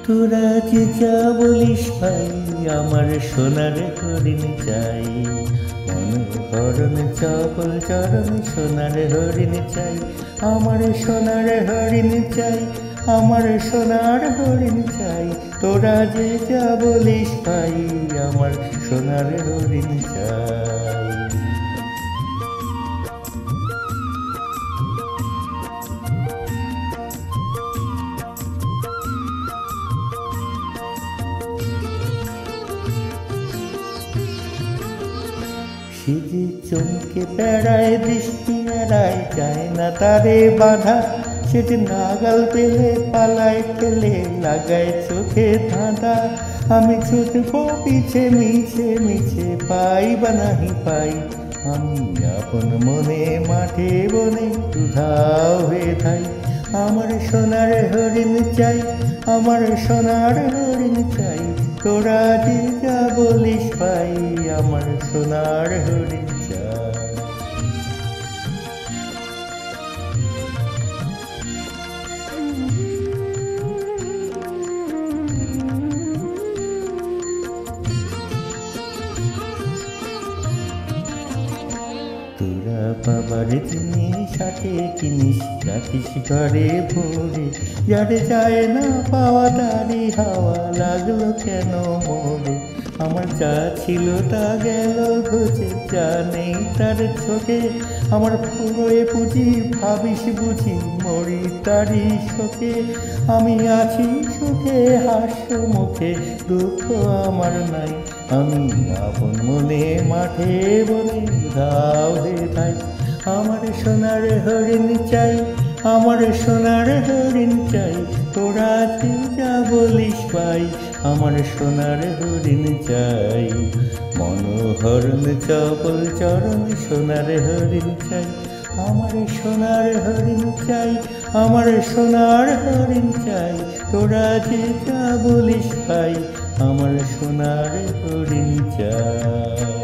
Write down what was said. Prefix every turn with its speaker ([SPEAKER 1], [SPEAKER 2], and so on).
[SPEAKER 1] তোরা যে যা বলিস ভাই, আমার সোনার হরিণ চাই। মনোহরণ চপল চরণ সোনার হরিণ চাই, আমার সোনার হরিণ চাই, আমার সোনার হরিণ চাই। তোরা যে যা বলিস ভাই, আমার সোনার হরিণ চাই। সিঁড়ি চমকে বেড়ায়, দৃষ্টি এড়ায়, যায় না তারে বাধা। সেটি নাগাল পেলে পালায় ফেলে, লাগায় চোখে ধাঁধা। আমি ছুটবো পিছে মিছে মিছে, পাই বা নাহি পাই। আমি আপন মনে মাঠে বনে উধাও হয়ে থাই। আমার সোনার হরিণ চাই, আমার সোনার হরিণ চাই। তোরা যে যা বলিস ভাই, আমার সোনার হরিণ চাই। তোরা বাবার জিনিস সাথে কিনিস, রাখিস ঘরে ভরে। যারে যায় না পাওয়া তারি হাওয়া লাগলো কেন মোরে। আমার যা ছিল তা গেল ঘুচে, যা নেই তার চোখে। আমার পুরোয় পুঁজি ভাবিস বুঝি, মরি তারি শোকে। আমি আছি সুখে হাস্য মুখে, দুঃখ আমার নাই। আমি আপন মনে মাঠে বনে উধাও হয়ে থাই। আমার সোনার হরিণ চাই, আমার সোনার হরিণ চাই। তোরা যা বলিস ভাই, আমার সোনার হরিণ চাই। মনোহরণ চপল চরণ সোনার হরিণ চাই, আমার সোনার হরিণ চাই, আমার সোনার হরিণ চাই। তোরা যে যা বলিস ভাই, আমার সোনার হরিণ চাই।